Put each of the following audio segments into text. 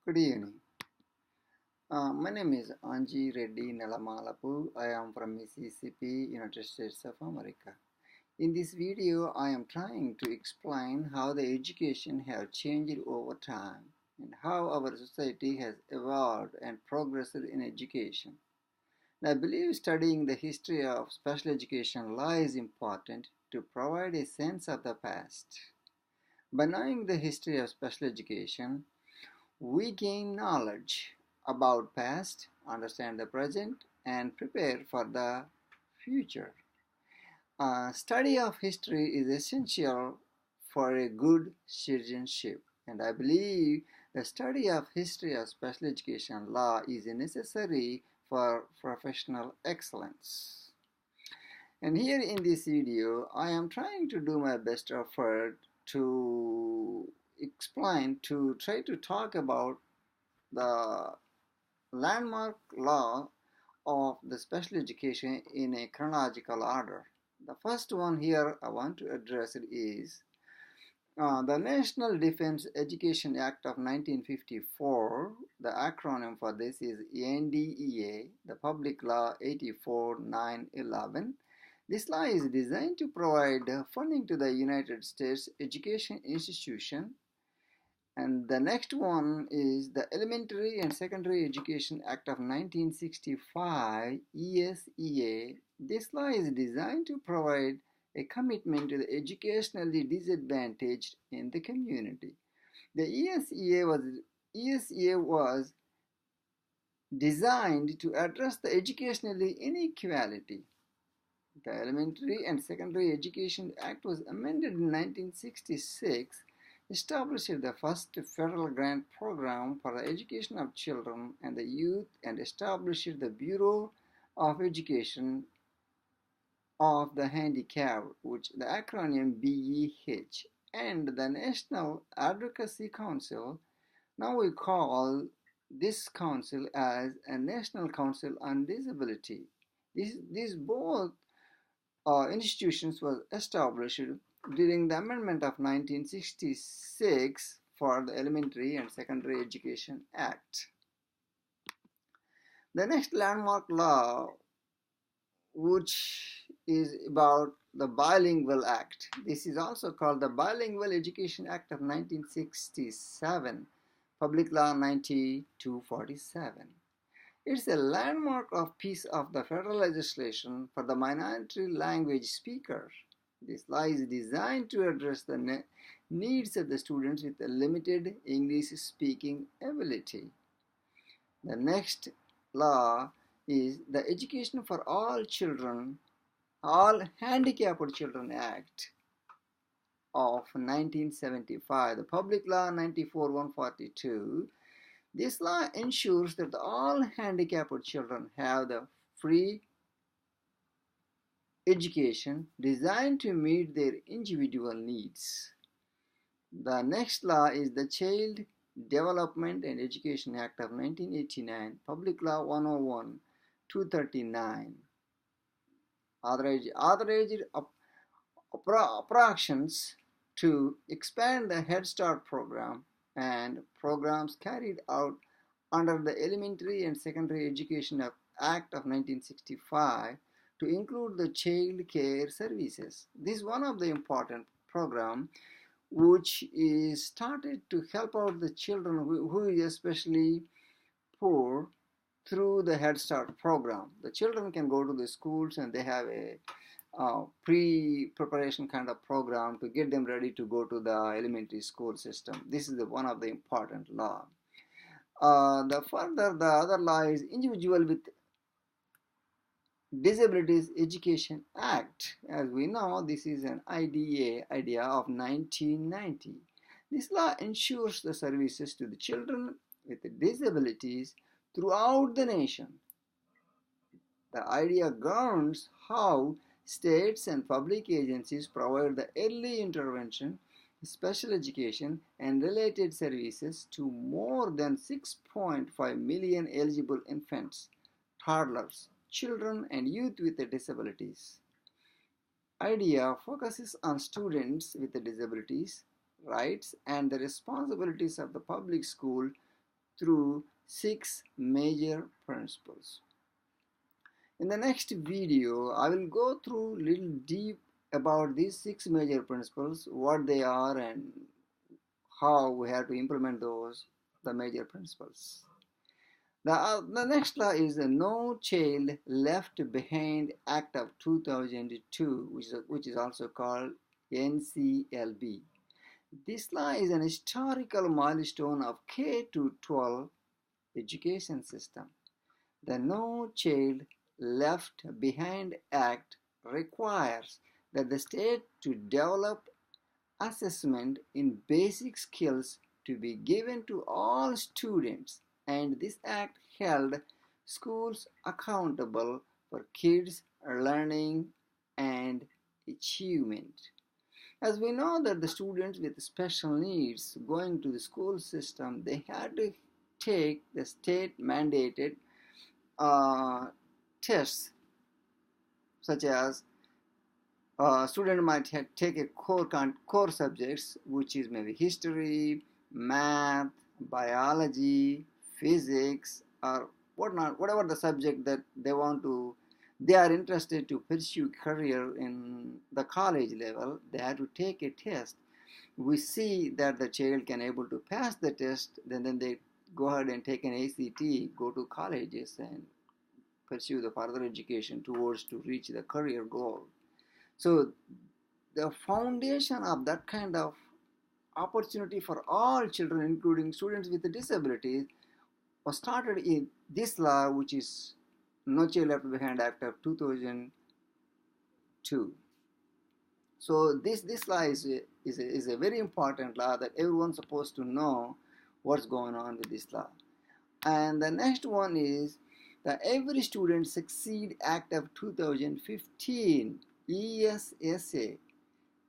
Good evening. My name is Anji Reddy Nelamalapu. I am from Mississippi, United States of America. In this video, I am trying to explain how the education has changed over time and how our society has evolved and progressed in education. I believe studying the history of special education law is important to provide a sense of the past. By knowing the history of special education, we gain knowledge about past, understand the present, and prepare for the future. Study of history is essential for a good citizenship, and I believe the study of history of special education law is necessary for professional excellence. And here in this video, I am trying to do my best effort to try to talk about the landmark law of the special education in a chronological order. The first one here I want to address it is the National Defense Education Act of 1954. The acronym for this is NDEA, the Public Law 84-911. This law is designed to provide funding to the United States education institution. And the next one is the Elementary and Secondary Education Act of 1965, ESEA. This law is designed to provide a commitment to the educationally disadvantaged in the community. The ESEA was designed to address the educationally inequality. The Elementary and Secondary Education Act was amended in 1966, established the first federal grant program for the education of children and the youth, and established the Bureau of Education of the Handicapped, which the acronym BEH, and the National Advocacy Council. Now we call this council as a National Council on Disability. These both institutions were established during the amendment of 1966 for the Elementary and Secondary Education Act. The next landmark law, which is about the Bilingual Act. This is also called the Bilingual Education Act of 1967, Public Law 9247. It's a landmark piece of the federal legislation for the minority language speakers. This law is designed to address the needs of the students with a limited English speaking ability. The next law is the Education for All Children, All Handicapped Children Act of 1975, the Public Law 94-142. This law ensures that all handicapped children have the free education designed to meet their individual needs. The next law is the Child Development and Education Act of 1989, Public Law 101-239. Authorized appropriations to expand the Head Start program and programs carried out under the Elementary and Secondary Education Act of 1965 to include the child care services. This is one of the important programs which is started to help out the children who is especially poor through the Head Start program. The children can go to the schools and they have a pre-preparation kind of program to get them ready to go to the elementary school system. This is one of the important law. The other law is Individual with Disabilities Education Act. As we know, this is an idea of 1990. This law ensures the services to the children with disabilities throughout the nation. The idea governs how states and public agencies provide the early intervention, special education, and related services to more than 6.5 million eligible infants, toddlers, children, and youth with disabilities. IDEA focuses on students with disabilities, rights, and the responsibilities of the public school through 6 major principles. In the next video, I will go through little deep about these 6 major principles, what they are and how we have to implement the major principles. The next law is the No Child Left Behind Act of 2002, which is also called NCLB. This law is an historical milestone of K to 12 education system. The No Child Left Behind Act requires that the state to develop assessment in basic skills to be given to all students, and this act held schools accountable for kids' learning and achievement. As we know that the students with special needs going to the school system, they had to take the state mandated tests, such as student might take a core subjects, which is maybe history, math, biology, physics, or whatever the subject that they are interested to pursue career in the college level. They have to take a test. We see that the child can able to pass the test, then they go ahead and take an ACT, go to colleges and pursue the further education towards to reach the career goal. So the foundation of that kind of opportunity for all children, including students with disabilities, was started in this law, which is No Child Left Behind Act of 2002. So this law is a very important law that everyone's supposed to know what's going on with this law. And the next one is the Every Student Succeed Act of 2015, ESSA.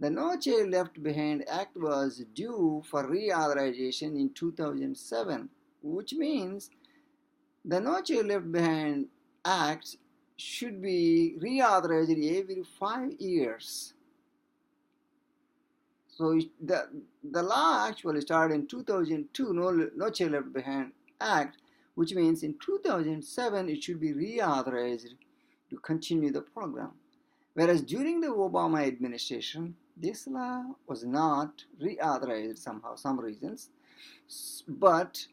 The No Child Left Behind Act was due for reauthorization in 2007, which means the No Child Left Behind Act should be reauthorized every 5 years. So the law actually started in 2002, No Child Left Behind Act, which means in 2007 it should be reauthorized to continue the program. Whereas during the Obama administration, this law was not reauthorized somehow, some reasons. But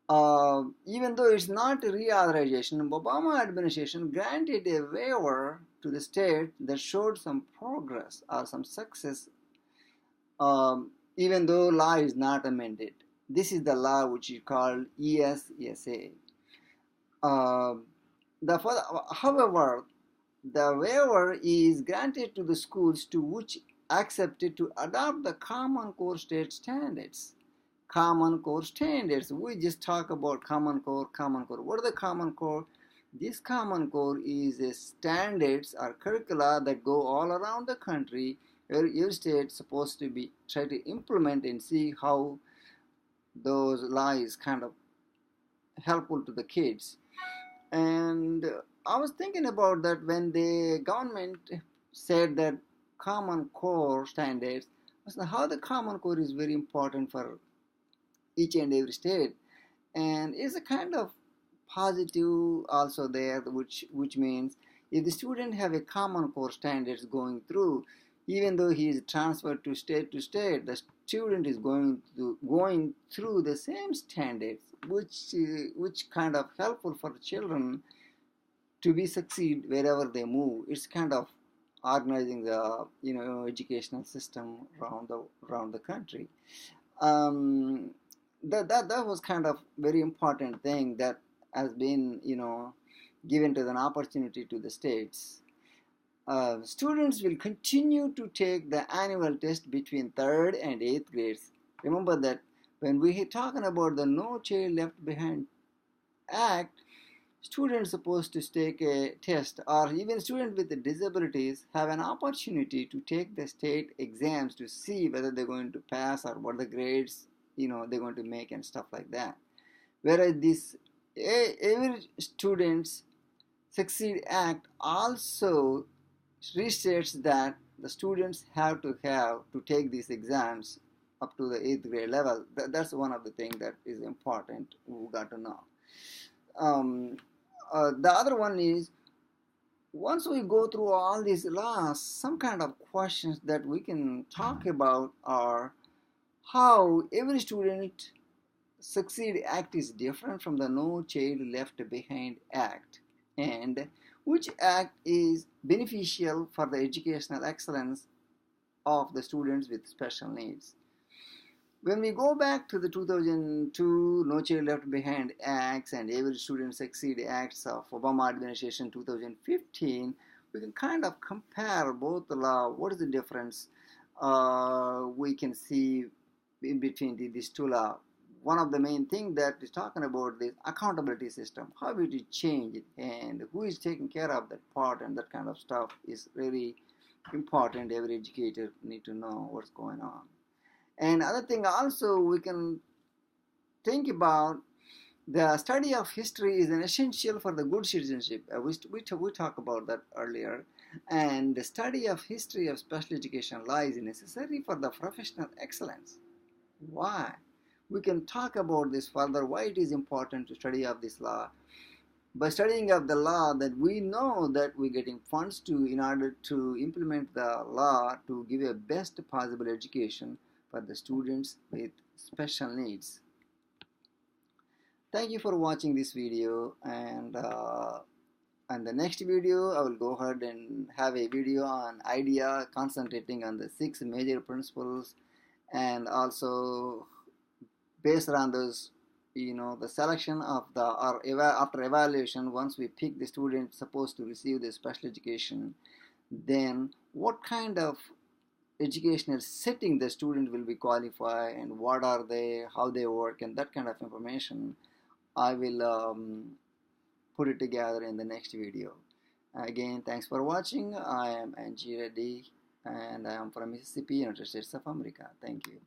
even though it's not a reauthorization, Obama administration granted a waiver to the state that showed some progress or some success, even though law is not amended. This is the law which is called ESSA. However, the waiver is granted to the schools to which accepted to adopt the Common Core state standards. Common Core standards. We just talk about Common Core. What are the Common Core? This Common Core is a standards or curricula that go all around the country, where your state is supposed to be try to implement and see how those laws kind of helpful to the kids. And I was thinking about that when the government said that Common Core standards, how the Common Core is very important for each and every state, and is a kind of positive also there, which means if the student have a Common Core standards going through, even though he is transferred to state, the student is going through the same standards, which kind of helpful for children to be succeed wherever they move. It's kind of organizing the educational system around the country. That was kind of very important thing that has been given to an opportunity to the states. Students will continue to take the annual test between 3rd and 8th grades. Remember that when we are talking about the No Child Left Behind Act, students supposed to take a test, or even students with disabilities have an opportunity to take the state exams to see whether they're going to pass or what the grades they're going to make and stuff like that. Whereas this Every Students Succeed Act also restates that the students have to take these exams up to the 8th grade level. That's one of the things that is important we got to know. um, the other one is, once we go through all these laws, some kind of questions that we can talk about are how every student succeed act is different from the no child left behind act, and which act is beneficial for the educational excellence of the students with special needs. When we go back to the 2002 No Child Left Behind Acts and Every Student Succeed Acts of Obama administration 2015, we can kind of compare both the law. What is the difference we can see in between these two laws? One of the main things that is talking about this accountability system, how it is changed and who is taking care of that part, and that kind of stuff is really important. Every educator need to know what's going on. And other thing also we can think about, the study of history is an essential for the good citizenship. We talked about that earlier. And the study of history of special education law is necessary for the professional excellence. Why? We can talk about this further, why it is important to study of this law. By studying of the law, that we know that we're getting funds to in order to implement the law to give a best possible education for the students with special needs. Thank you for watching this video, and the next video I will go ahead and have a video on IDEA, concentrating on the 6 major principles, and also based on those, the selection of the after evaluation, once we pick the student supposed to receive the special education, then what kind of educational setting the student will be qualified, and what are they, how they work, and that kind of information I will put it together in the next video. Again, thanks for watching. I am Anji Reddy, and I am from Mississippi, United States of America. Thank you.